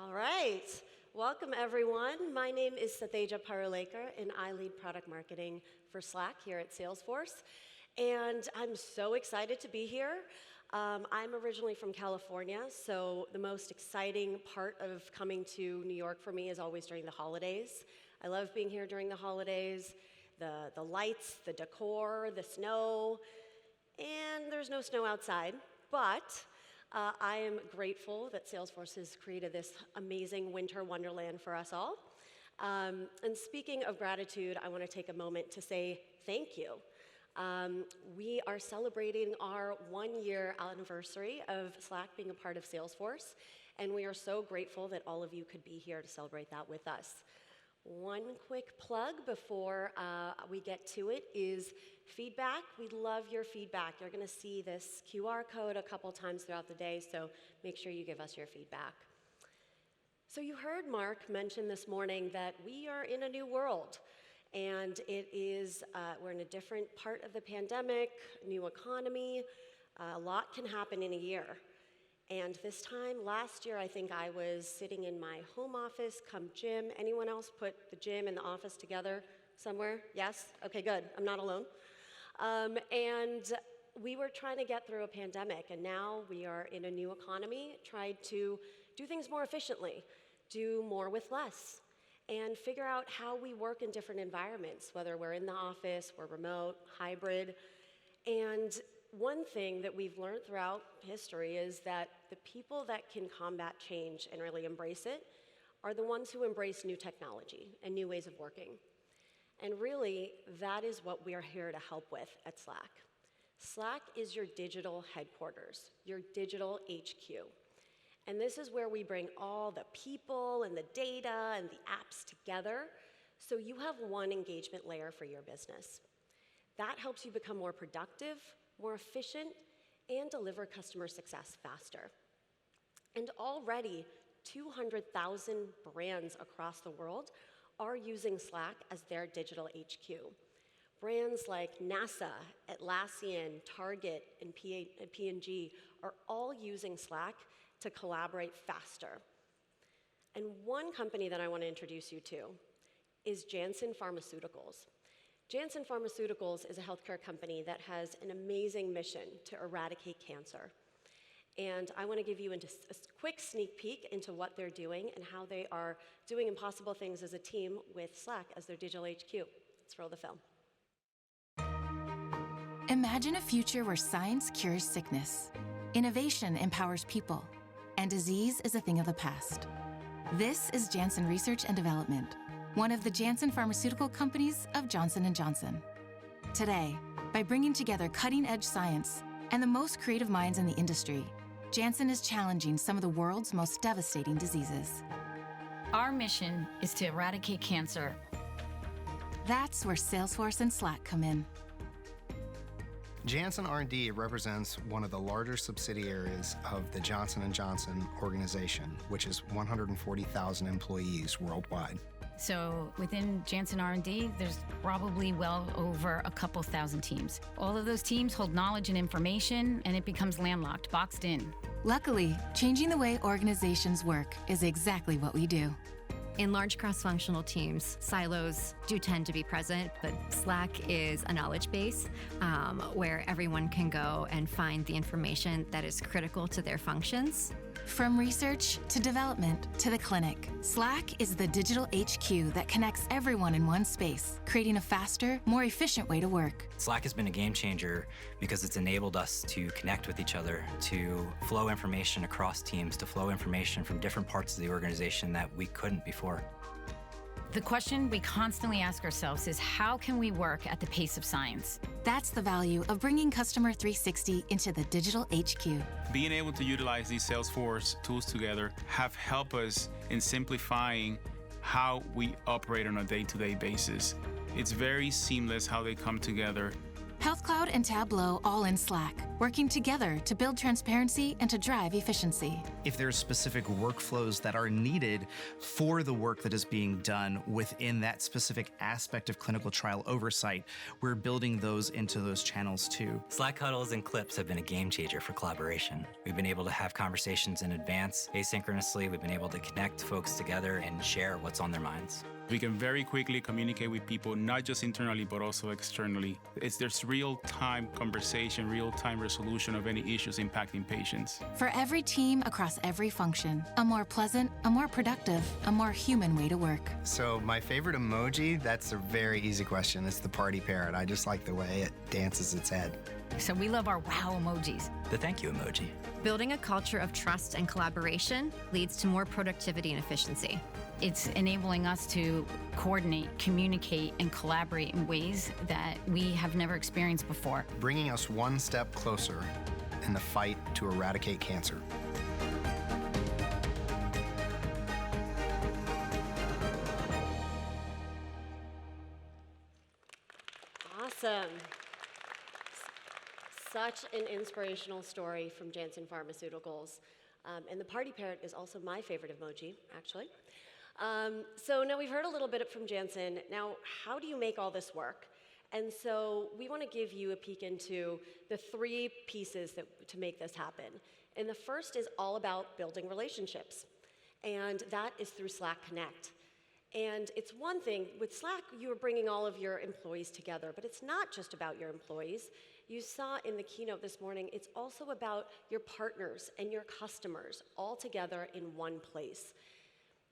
All right. Welcome, everyone. My name is Satheja Parulekar, and I lead product marketing for Slack here at Salesforce. And I'm so excited to be here. I'm originally from California, so the most exciting part of coming to New York for me is always during the holidays. I love being here during the holidays, the lights, the decor, the snow, and there's no snow outside, but I am grateful that Salesforce has created this amazing winter wonderland for us all. And speaking of gratitude, I want to take a moment to say thank you. We are celebrating our 1-year anniversary of Slack being a part of Salesforce, and we are so grateful that all of you could be here to celebrate that with us. One quick plug before we get to it is feedback. We love your feedback. You're going to see this QR code a couple times throughout the day, so make sure you give us your feedback. So you heard Mark mention this morning that we are in a new world, and we're in a different part of the pandemic, new economy. A lot can happen in a year. And this time last year, I think I was sitting in my home office, come gym. Anyone else put the gym and the office together somewhere? Yes? Okay, good. I'm not alone. And we were trying to get through a pandemic, and now we are in a new economy, tried to do things more efficiently, do more with less, and figure out how we work in different environments, whether we're in the office, we're remote, hybrid. And one thing that we've learned throughout history is that the people that can combat change and really embrace it are the ones who embrace new technology and new ways of working. And really, that is what we are here to help with at Slack. Slack is your digital headquarters, your digital HQ. And this is where we bring all the people and the data and the apps together so you have one engagement layer for your business. That helps you become more productive, more efficient, and deliver customer success faster. And already, 200,000 brands across the world are using Slack as their digital HQ. Brands like NASA, Atlassian, Target, and P&G are all using Slack to collaborate faster. And one company that I want to introduce you to is Janssen Pharmaceuticals. Janssen Pharmaceuticals is a healthcare company that has an amazing mission to eradicate cancer. And I want to give you a quick sneak peek into what they're doing and how they are doing impossible things as a team with Slack as their digital HQ. Let's roll the film. Imagine a future where science cures sickness, innovation empowers people, and disease is a thing of the past. This is Janssen Research and Development, one of the Janssen pharmaceutical companies of Johnson & Johnson. Today, by bringing together cutting-edge science and the most creative minds in the industry, Janssen is challenging some of the world's most devastating diseases. Our mission is to eradicate cancer. That's where Salesforce and Slack come in. Janssen R&D represents one of the larger subsidiaries of the Johnson & Johnson organization, which is 140,000 employees worldwide. So within Janssen R&D, there's probably well over a couple thousand teams. All of those teams hold knowledge and information, and it becomes landlocked, boxed in. Luckily, changing the way organizations work is exactly what we do. In large cross-functional teams, silos do tend to be present, but Slack is a knowledge base where everyone can go and find the information that is critical to their functions. From research to development to the clinic, Slack is the digital HQ that connects everyone in one space, creating a faster, more efficient way to work. Slack has been a game changer because it's enabled us to connect with each other, to flow information across teams, to flow information from different parts of the organization that we couldn't before. The question we constantly ask ourselves is, how can we work at the pace of science? That's the value of bringing Customer 360 into the digital HQ. Being able to utilize these Salesforce tools together have helped us in simplifying how we operate on a day-to-day basis. It's very seamless how they come together. Health Cloud and Tableau all in Slack, working together to build transparency and to drive efficiency. If there's specific workflows that are needed for the work that is being done within that specific aspect of clinical trial oversight, we're building those into those channels too. Slack huddles and clips have been a game changer for collaboration. We've been able to have conversations in advance, asynchronously. We've been able to connect folks together and share what's on their minds. We can very quickly communicate with people, not just internally, but also externally. There's real-time conversation, real-time resolution of any issues impacting patients. For every team across every function, a more pleasant, a more productive, a more human way to work. So my favorite emoji, that's a very easy question. It's the party parrot. I just like the way it dances its head. So we love our wow emojis. The thank you emoji. Building a culture of trust and collaboration leads to more productivity and efficiency. It's enabling us to coordinate, communicate, and collaborate in ways that we have never experienced before. Bringing us one step closer in the fight to eradicate cancer. Awesome. Such an inspirational story from Janssen Pharmaceuticals. And the party parrot is also my favorite emoji, actually. So now we've heard a little bit from Janssen. Now, how do you make all this work? And so we want to give you a peek into the three pieces to make this happen. And the first is all about building relationships. And that is through Slack Connect. And it's one thing, with Slack, you are bringing all of your employees together, but it's not just about your employees. You saw in the keynote this morning, it's also about your partners and your customers all together in one place.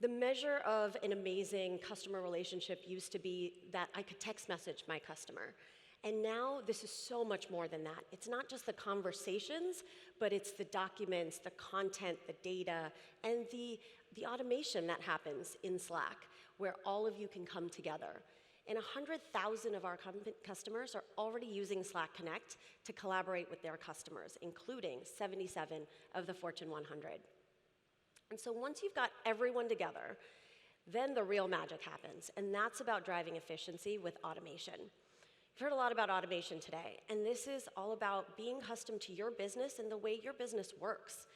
The measure of an amazing customer relationship used to be that I could text message my customer. And now this is so much more than that. It's not just the conversations, but it's the documents, the content, the data, and the automation that happens in Slack, where all of you can come together. And 100,000 of our customers are already using Slack Connect to collaborate with their customers, including 77 of the Fortune 100. And so once you've got everyone together, then the real magic happens, and that's about driving efficiency with automation. You've heard a lot about automation today, and this is all about being custom to your business and the way your business works.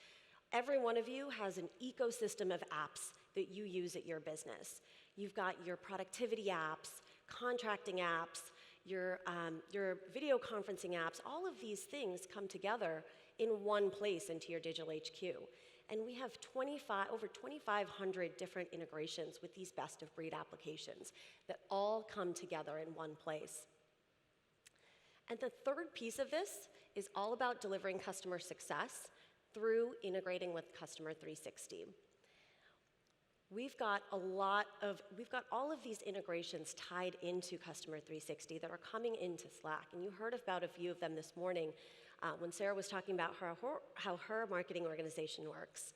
Every one of you has an ecosystem of apps that you use at your business. You've got your productivity apps, contracting apps, your video conferencing apps. All of these things come together in one place into your digital HQ. And we have over 2,500 different integrations with these best-of-breed applications that all come together in one place. And the third piece of this is all about delivering customer success through integrating with Customer 360. We've got all of these integrations tied into Customer 360 that are coming into Slack, and you heard about a few of them this morning when Sarah was talking about how her marketing organization works.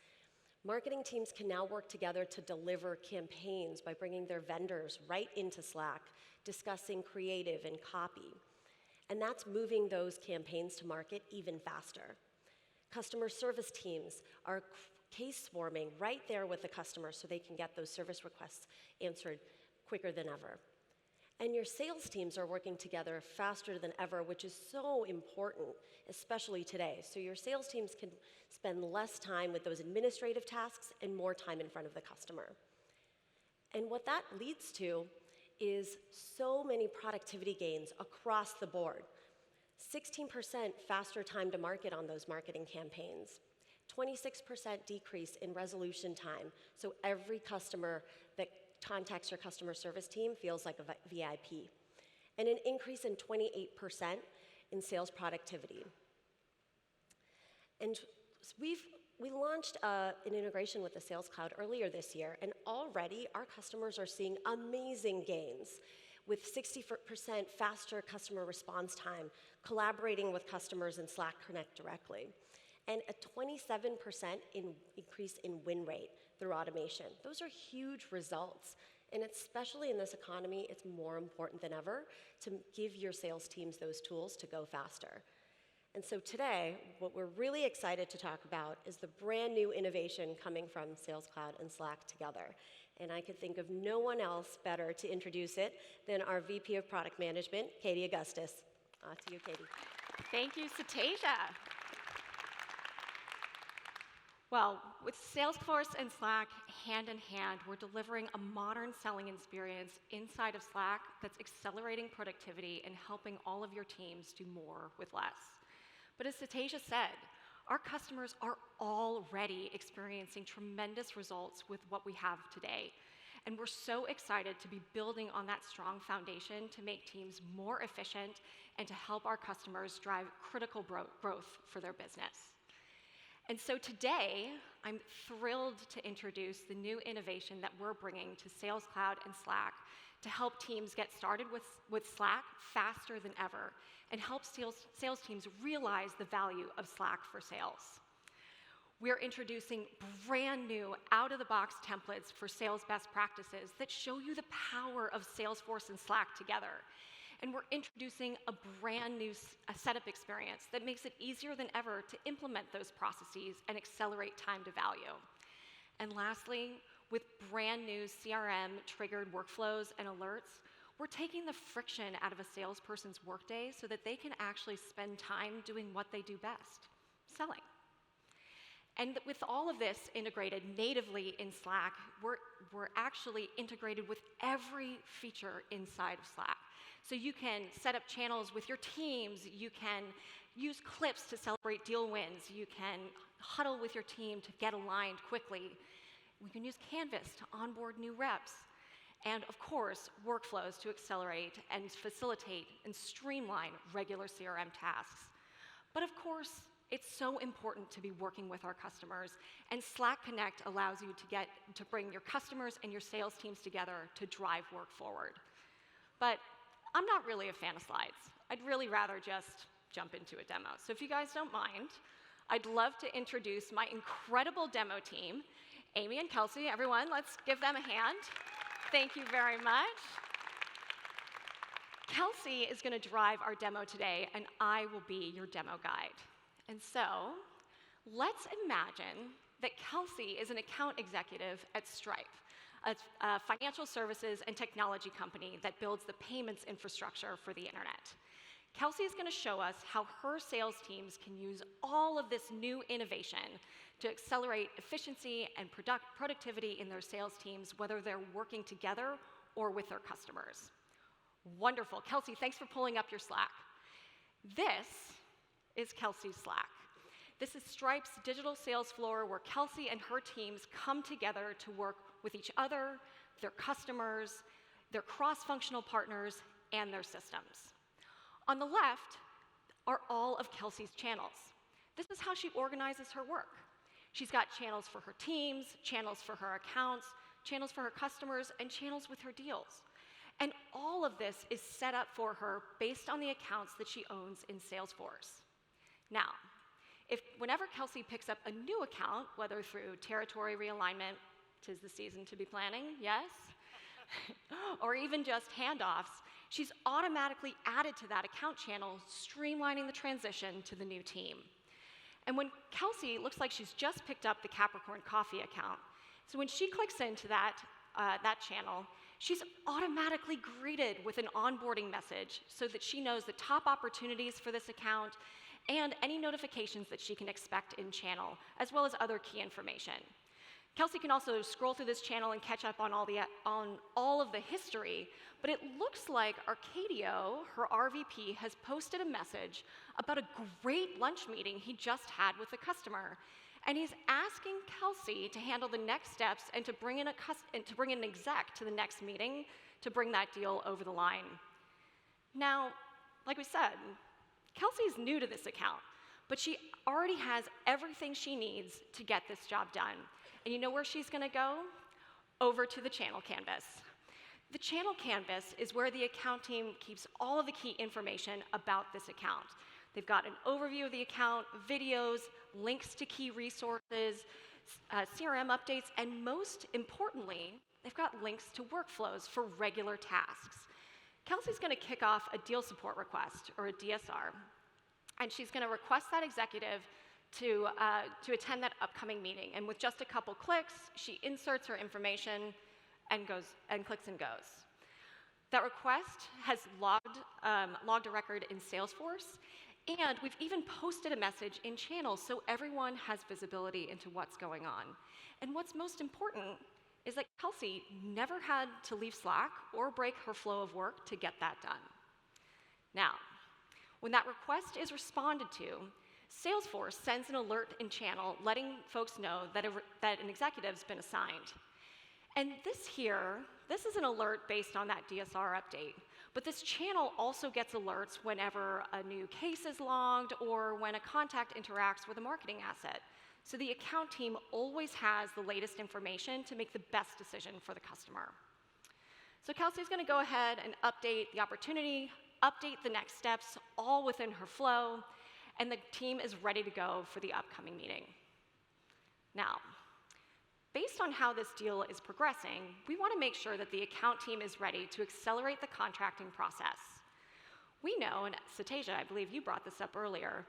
Marketing teams can now work together to deliver campaigns by bringing their vendors right into Slack, discussing creative and copy. And that's moving those campaigns to market even faster. Customer service teams are case swarming right there with the customer so they can get those service requests answered quicker than ever. And your sales teams are working together faster than ever, which is so important, especially today. So your sales teams can spend less time with those administrative tasks and more time in front of the customer. And what that leads to is so many productivity gains across the board. 16% faster time to market on those marketing campaigns. 26% decrease in resolution time, so every customer that contacts your customer service team feels like a VIP. And an increase in 28% in sales productivity. And we launched an integration with the Sales Cloud earlier this year, and already our customers are seeing amazing gains with 60% faster customer response time, collaborating with customers in Slack Connect directly, and a 27% increase in win rate through automation. Those are huge results, and especially in this economy, it's more important than ever to give your sales teams those tools to go faster. And so today, what we're really excited to talk about is the brand new innovation coming from Sales Cloud and Slack together. And I could think of no one else better to introduce it than our VP of Product Management, Katie Augustus. To you, Katie. Thank you, Satesha. Well, with Salesforce and Slack hand in hand, we're delivering a modern selling experience inside of Slack that's accelerating productivity and helping all of your teams do more with less. But as Satesha said, our customers are already experiencing tremendous results with what we have today. And we're so excited to be building on that strong foundation to make teams more efficient and to help our customers drive critical growth for their business. And so today, I'm thrilled to introduce the new innovation that we're bringing to Sales Cloud and Slack to help teams get started with Slack faster than ever and help sales teams realize the value of Slack for sales. We're introducing brand new out-of-the-box templates for sales best practices that show you the power of Salesforce and Slack together. And we're introducing a brand new setup experience that makes it easier than ever to implement those processes and accelerate time to value. And lastly, with brand new CRM-triggered workflows and alerts, we're taking the friction out of a salesperson's workday so that they can actually spend time doing what they do best, selling. And with all of this integrated natively in Slack, we're actually integrated with every feature inside of Slack. So you can set up channels with your teams, you can use clips to celebrate deal wins, you can huddle with your team to get aligned quickly. We can use Canvas to onboard new reps. And of course, workflows to accelerate and facilitate and streamline regular CRM tasks. But of course, it's so important to be working with our customers, and Slack Connect allows you to bring your customers and your sales teams together to drive work forward. But I'm not really a fan of slides. I'd really rather just jump into a demo. So if you guys don't mind, I'd love to introduce my incredible demo team, Amy and Kelsey. Everyone, let's give them a hand. Thank you very much. Kelsey is going to drive our demo today, and I will be your demo guide. And so, let's imagine that Kelsey is an account executive at Stripe, a financial services and technology company that builds the payments infrastructure for the internet. Kelsey is going to show us how her sales teams can use all of this new innovation to accelerate efficiency and productivity in their sales teams, whether they're working together or with their customers. Wonderful. Kelsey, thanks for pulling up your Slack. This is Kelsey's Slack. This is Stripe's digital sales floor where Kelsey and her teams come together to work with each other, their customers, their cross-functional partners, and their systems. On the left are all of Kelsey's channels. This is how she organizes her work. She's got channels for her teams, channels for her accounts, channels for her customers, and channels with her deals. And all of this is set up for her based on the accounts that she owns in Salesforce. Now, whenever Kelsey picks up a new account, whether through territory realignment, 'tis the season to be planning, yes, or even just handoffs, she's automatically added to that account channel, streamlining the transition to the new team. And when Kelsey looks like she's just picked up the Capricorn Coffee account, so when she clicks into that channel, she's automatically greeted with an onboarding message so that she knows the top opportunities for this account and any notifications that she can expect in channel, as well as other key information. Kelsey can also scroll through this channel and catch up on all of the history, but it looks like Arcadio, her RVP, has posted a message about a great lunch meeting he just had with a customer, and he's asking Kelsey to handle the next steps and to bring in an exec to the next meeting to bring that deal over the line. Now, like we said, Kelsey's new to this account, but she already has everything she needs to get this job done. And you know where she's going to go? Over to the channel canvas. The channel canvas is where the account team keeps all of the key information about this account. They've got an overview of the account, videos, links to key resources, CRM updates, and most importantly, they've got links to workflows for regular tasks. Kelsey's going to kick off a deal support request, or a DSR, and she's going to request that executive to attend that upcoming meeting. And with just a couple clicks, she inserts her information and clicks and goes. That request has logged a record in Salesforce, and we've even posted a message in channels so everyone has visibility into what's going on. And what's most important is that Kelsey never had to leave Slack or break her flow of work to get that done. Now, when that request is responded to, Salesforce sends an alert in channel letting folks know that an executive's been assigned. And this is an alert based on that DSR update. But this channel also gets alerts whenever a new case is logged or when a contact interacts with a marketing asset. So the account team always has the latest information to make the best decision for the customer. So Kelsey's going to go ahead and update the opportunity, update the next steps, all within her flow, and the team is ready to go for the upcoming meeting. Now, based on how this deal is progressing, we want to make sure that the account team is ready to accelerate the contracting process. We know, and Satyaja, I believe you brought this up earlier,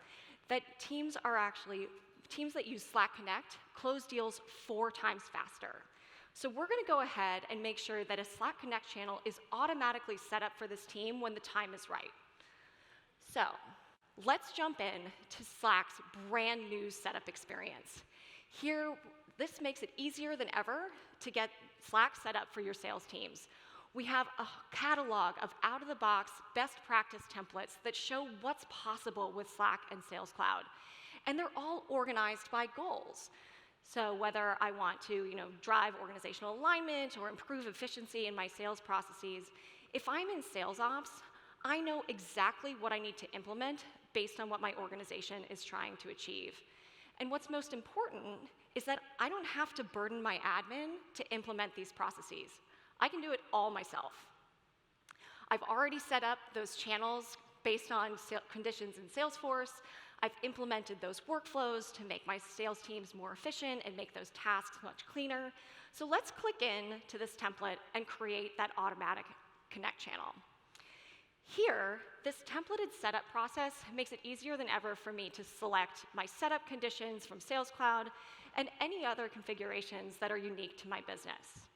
that teams that use Slack Connect close deals 4 times faster. So we're going to go ahead and make sure that a Slack Connect channel is automatically set up for this team when the time is right. So let's jump in to Slack's brand new setup experience. Here, this makes it easier than ever to get Slack set up for your sales teams. We have a catalog of out-of-the-box best practice templates that show what's possible with Slack and Sales Cloud. And they're all organized by goals. So whether I want to drive organizational alignment or improve efficiency in my sales processes, if I'm in sales ops, I know exactly what I need to implement based on what my organization is trying to achieve. And what's most important is that I don't have to burden my admin to implement these processes. I can do it all myself. I've already set up those channels based on conditions in Salesforce. I've implemented those workflows to make my sales teams more efficient and make those tasks much cleaner. So let's click in to this template and create that automatic connect channel. Here, this templated setup process makes it easier than ever for me to select my setup conditions from Sales Cloud and any other configurations that are unique to my business.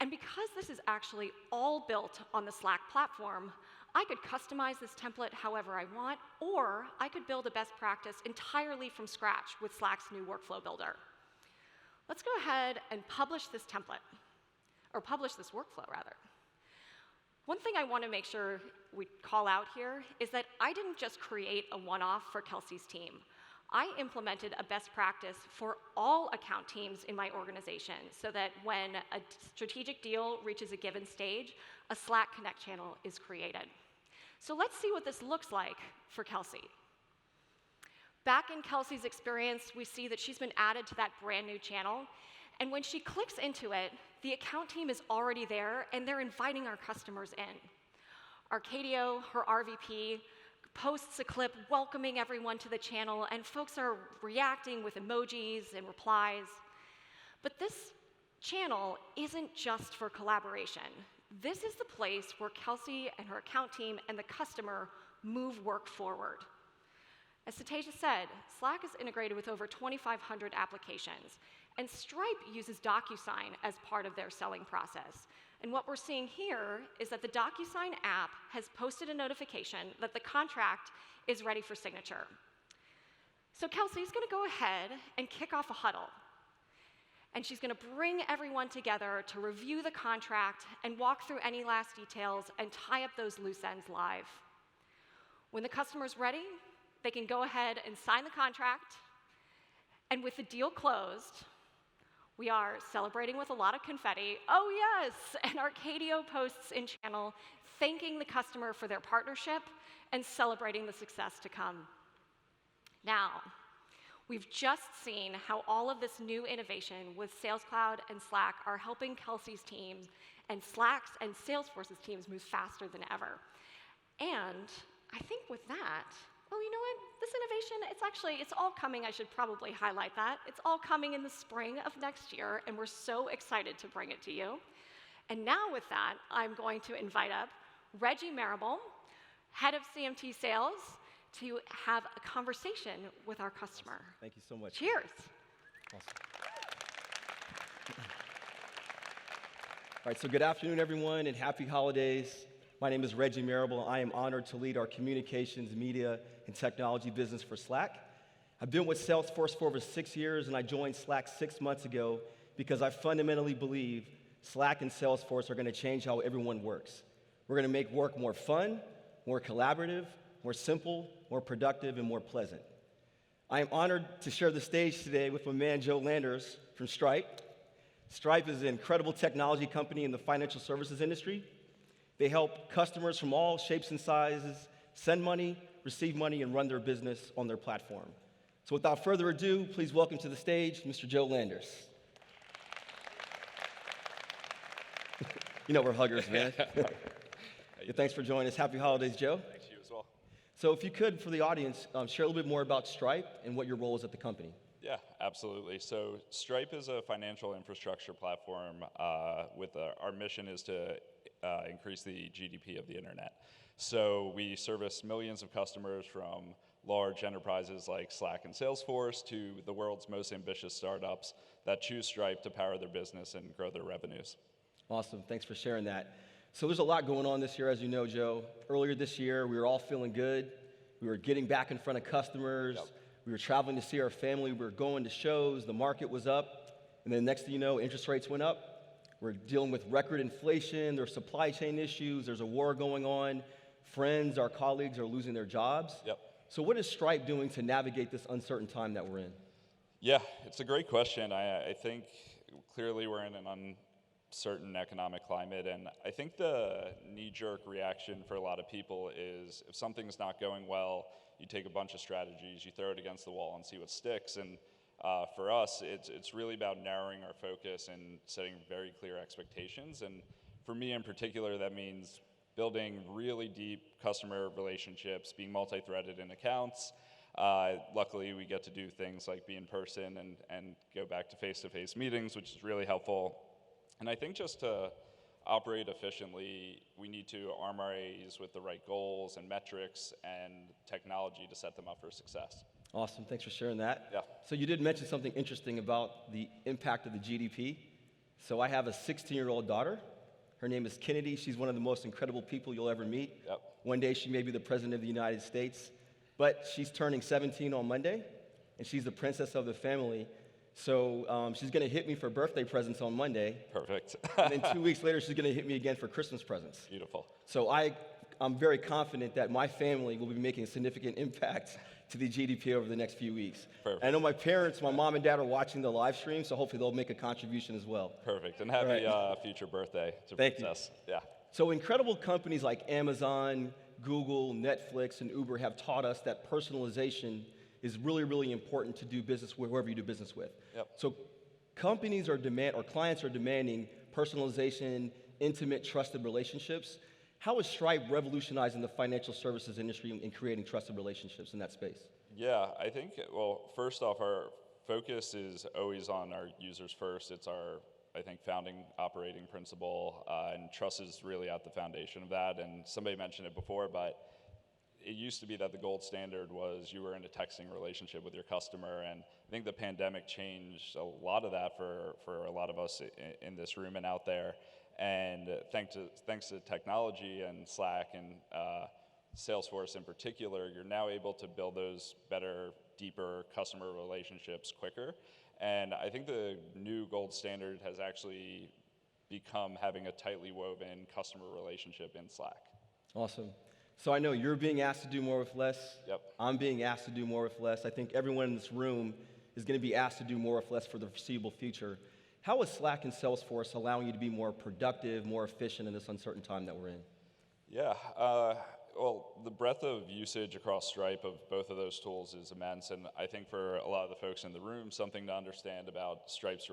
And because this is actually all built on the Slack platform, I could customize this template however I want, or I could build a best practice entirely from scratch with Slack's new workflow builder. Let's go ahead and publish this template, or publish this workflow, rather. One thing I want to make sure we call out here is that I didn't just create a one-off for Kelsey's team. I implemented a best practice for all account teams in my organization so that when a strategic deal reaches a given stage, a Slack Connect channel is created. So let's see what this looks like for Kelsey. Back in Kelsey's experience, we see that she's been added to that brand new channel. And when she clicks into it, the account team is already there, and they're inviting our customers in. Arcadio, her RVP, posts a clip welcoming everyone to the channel, and folks are reacting with emojis and replies. But this channel isn't just for collaboration. This is the place where Kelsey and her account team and the customer move work forward. As Satyaja said, Slack is integrated with over 2,500 applications, and Stripe uses DocuSign as part of their selling process. And what we're seeing here is that the DocuSign app has posted a notification that the contract is ready for signature. So Kelsey's going to go ahead and kick off a huddle. And she's going to bring everyone together to review the contract and walk through any last details and tie up those loose ends live. When the customer's ready, they can go ahead and sign the contract. And with the deal closed, we are celebrating with a lot of confetti. Oh yes, and Arcadio posts in channel thanking the customer for their partnership and celebrating the success to come. Now, we've just seen how all of this new innovation with Sales Cloud and Slack are helping Kelsey's teams and Slack's and Salesforce's teams move faster than ever. And I think with that, well, you know what? This innovation, it's all coming. I should probably highlight that. It's all coming in the spring of next year, and we're so excited to bring it to you. And now with that, I'm going to invite up Reggie Marable, head of CMT Sales, to have a conversation with our customer. Awesome. Thank you so much. Cheers. Awesome. All right, so good afternoon, everyone, and happy holidays. My name is Reggie Marable. I am honored to lead our communications, media, and technology business for Slack. I've been with Salesforce for over 6 years, and I joined Slack 6 months ago because I fundamentally believe Slack and Salesforce are going to change how everyone works. We're going to make work more fun, more collaborative, more simple, more productive, and more pleasant. I am honored to share the stage today with my man Joe Landers from Stripe. Stripe is an incredible technology company in the financial services industry. They help customers from all shapes and sizes send money, receive money, and run their business on their platform. So without further ado, please welcome to the stage Mr. Joe Landers. You know we're huggers, man. Thanks for joining us. Happy holidays, Joe. Thanks, you as well. So if you could, for the audience, share a little bit more about Stripe and what your role is at the company. Yeah, absolutely. So Stripe is a financial infrastructure platform with our mission is to increase the GDP of the internet. So we service millions of customers from large enterprises like Slack and Salesforce to the world's most ambitious startups that choose Stripe to power their business and grow their revenues. Awesome, thanks for sharing that. So there's a lot going on this year, as you know, Joe. Earlier this year, we were all feeling good. We were getting back in front of customers. Yep. We were traveling to see our family. We were going to shows. The market was up. And then next thing you know, interest rates went up. We're dealing with record inflation. There's supply chain issues. There's a war going on. Friends, our colleagues are losing their jobs. Yep. So what is Stripe doing to navigate this uncertain time that we're in? Yeah, it's a great question. I think clearly we're in an uncertain economic climate, and I think the knee-jerk reaction for a lot of people is if something's not going well, you take a bunch of strategies, you throw it against the wall and see what sticks. And for us, it's really about narrowing our focus and setting very clear expectations. And for me in particular, that means building really deep customer relationships, being multi-threaded in accounts. Luckily, we get to do things like be in person and go back to face-to-face meetings, which is really helpful. And I think just to operate efficiently, we need to arm our AEs with the right goals and metrics and technology to set them up for success. Awesome, thanks for sharing that. Yeah. So you did mention something interesting about the impact of the GDP. So I have a 16-year-old daughter. Her name is Kennedy. She's one of the most incredible people you'll ever meet. Yep. One day she may be the president of the United States. But she's turning 17 on Monday, and she's the princess of the family. So she's going to hit me for birthday presents on Monday. Perfect. And then 2 weeks later, she's going to hit me again for Christmas presents. Beautiful. So I'm very confident that my family will be making a significant impact to the GDP over the next few weeks. Perfect. I know my parents, my mom and dad are watching the live stream, so hopefully they'll make a contribution as well. Perfect. And happy future birthday to Thank Princess. you. Yeah. So incredible companies like Amazon, Google, Netflix, and Uber have taught us that personalization is really, really important to do business with whoever you do business with. Yep. So companies or clients are demanding personalization, intimate, trusted relationships. How is Stripe revolutionizing the financial services industry and creating trusted relationships in that space? Yeah, I think, well, first off, our focus is always on our users first. It's our, I think, founding operating principle, and trust is really at the foundation of that. And somebody mentioned it before, but it used to be that the gold standard was you were in a texting relationship with your customer, and I think the pandemic changed a lot of that for a lot of us in this room and out there. And thanks to technology and Slack and Salesforce in particular, you're now able to build those better, deeper customer relationships quicker. And I think the new gold standard has actually become having a tightly woven customer relationship in Slack. Awesome. So I know you're being asked to do more with less. Yep. I'm being asked to do more with less. I think everyone in this room is going to be asked to do more with less for the foreseeable future. How is Slack and Salesforce allowing you to be more productive, more efficient in this uncertain time that we're in? Yeah, well, the breadth of usage across Stripe of both of those tools is immense, and I think for a lot of the folks in the room, something to understand about Stripe's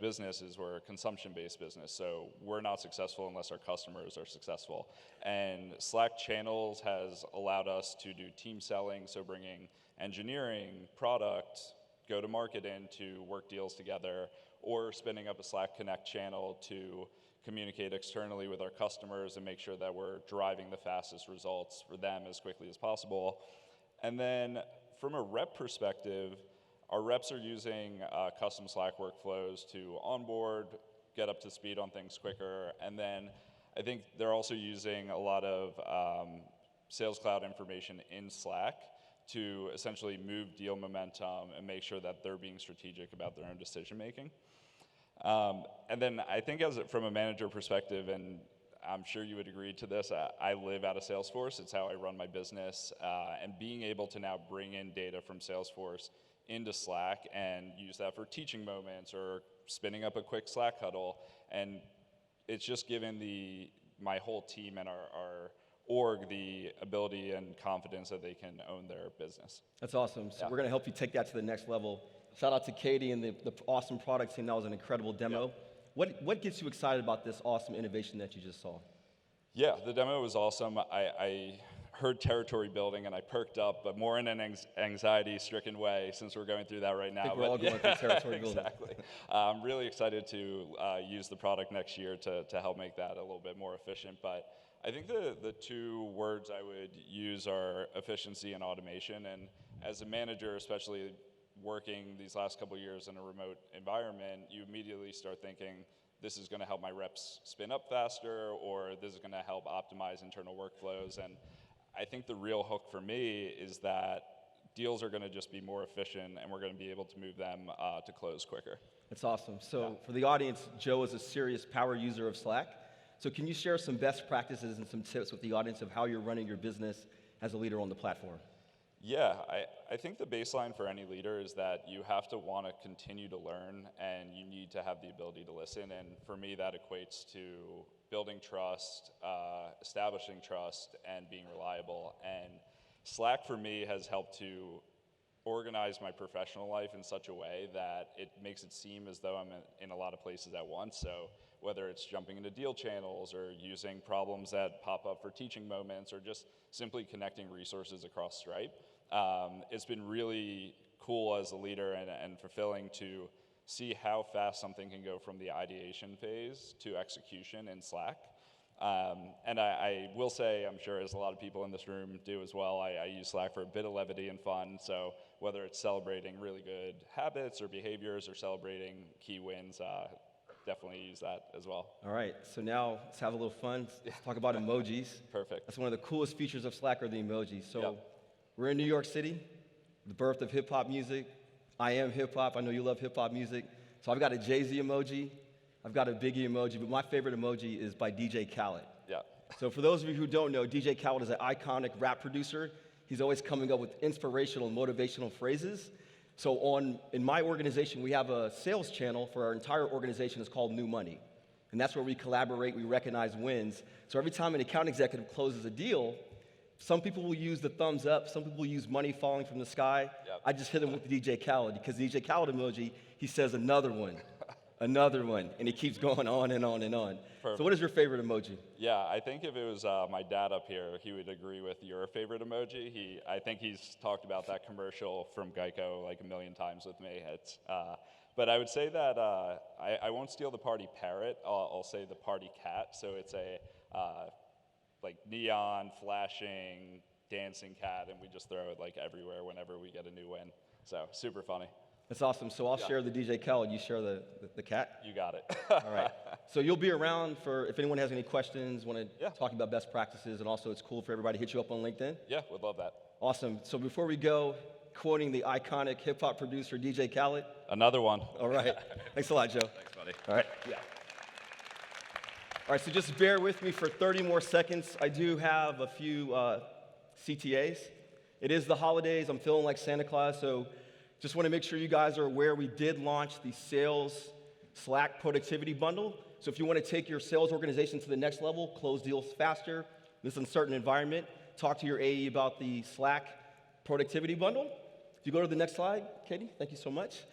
business is we're a consumption-based business, so we're not successful unless our customers are successful. And Slack channels has allowed us to do team selling, so bringing engineering, product, go-to-market in to work deals together, or spinning up a Slack Connect channel to communicate externally with our customers and make sure that we're driving the fastest results for them as quickly as possible. And then from a rep perspective, our reps are using custom Slack workflows to onboard, get up to speed on things quicker. And then I think they're also using a lot of Sales Cloud information in Slack to essentially move deal momentum and make sure that they're being strategic about their own decision making. And then I think from a manager perspective, and I'm sure you would agree to this, I live out of Salesforce. It's how I run my business. And being able to now bring in data from Salesforce into Slack and use that for teaching moments or spinning up a quick Slack huddle, and it's just given my whole team and our org the ability and confidence that they can own their business. That's awesome. So we're going to help you take that to the next level. Shout out to Katie and the awesome product team. That was an incredible demo. What gets you excited about this awesome innovation that you just saw? Yeah, the demo was awesome. I heard territory building and I perked up, but more in an anxiety-stricken way since we're going through that right now. I think we're all going through territory building. Exactly. I'm really excited to use the product next year to help make that a little bit more efficient. But I think the two words I would use are efficiency and automation. And as a manager, especially working these last couple of years in a remote environment, you immediately start thinking, this is going to help my reps spin up faster, or this is going to help optimize internal workflows. And I think the real hook for me is that deals are going to just be more efficient, and we're going to be able to move them to close quicker. That's awesome. So for the audience, Joe is a serious power user of Slack. So can you share some best practices and some tips with the audience of how you're running your business as a leader on the platform? Yeah, I think the baseline for any leader is that you have to want to continue to learn, and you need to have the ability to listen. And for me, that equates to building trust, establishing trust, and being reliable. And Slack for me has helped to organize my professional life in such a way that it makes it seem as though I'm in a lot of places at once. So whether it's jumping into deal channels or using problems that pop up for teaching moments or just simply connecting resources across Stripe, it's been really cool as a leader and fulfilling to see how fast something can go from the ideation phase to execution in Slack. And I will say, I'm sure as a lot of people in this room do as well, I use Slack for a bit of levity and fun. So whether it's celebrating really good habits or behaviors or celebrating key wins, definitely use that as well. All right, so now let's have a little fun. Let's talk about emojis. Perfect. That's one of the coolest features of Slack are the emojis. So we're in New York City, the birth of hip hop music. I am hip hop. I know you love hip hop music. So I've got a Jay-Z emoji. I've got a Biggie emoji, but my favorite emoji is by DJ Khaled. Yeah. So for those of you who don't know, DJ Khaled is an iconic rap producer. He's always coming up with inspirational and motivational phrases. So in my organization, we have a sales channel for our entire organization. It's called New Money. And that's where we collaborate, we recognize wins. So every time an account executive closes a deal, some people will use the thumbs up, some people will use money falling from the sky. Yep. I just hit him with the DJ Khaled, because the DJ Khaled emoji, he says another one, another one, and it keeps going on and on and on. Perfect. So what is your favorite emoji? Yeah, I think if it was my dad up here, he would agree with your favorite emoji. I think he's talked about that commercial from Geico like a million times with me. But I would say that I won't steal the party parrot. I'll say the party cat. So it's a like neon, flashing, dancing cat, and we just throw it like everywhere whenever we get a new win. So super funny. That's awesome. So I'll share the DJ Khaled, you share the cat? You got it. All right. So you'll be around for if anyone has any questions, want to talk about best practices, and also it's cool for everybody to hit you up on LinkedIn. Yeah, would love that. Awesome. So before we go, quoting the iconic hip-hop producer DJ Khaled. Another one. All right. Thanks a lot, Joe. Thanks, buddy. All right. Yeah. All right, so just bear with me for 30 more seconds. I do have a few CTAs. It is the holidays. I'm feeling like Santa Claus, so just want to make sure you guys are aware we did launch the Sales Slack Productivity Bundle. So if you want to take your sales organization to the next level, close deals faster, in this uncertain environment, talk to your AE about the Slack Productivity Bundle. If you go to the next slide, Katie, thank you so much.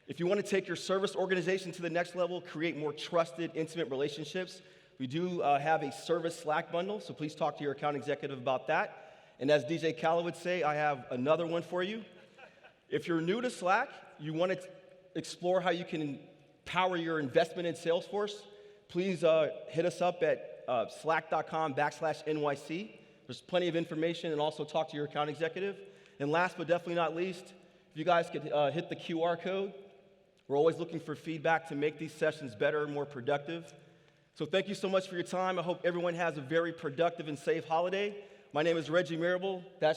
If you want to take your service organization to the next level, create more trusted, intimate relationships, we do have a service Slack bundle, so please talk to your account executive about that. And as DJ Khaled would say, I have another one for you. If you're new to Slack, you want to explore how you can power your investment in Salesforce, please hit us up at slack.com/NYC. There's plenty of information, and also talk to your account executive. And last but definitely not least, if you guys could hit the QR code We're always looking for feedback to make these sessions better and more productive. So thank you so much for your time. I hope everyone has a very productive and safe holiday. My name is Reggie Marable. That's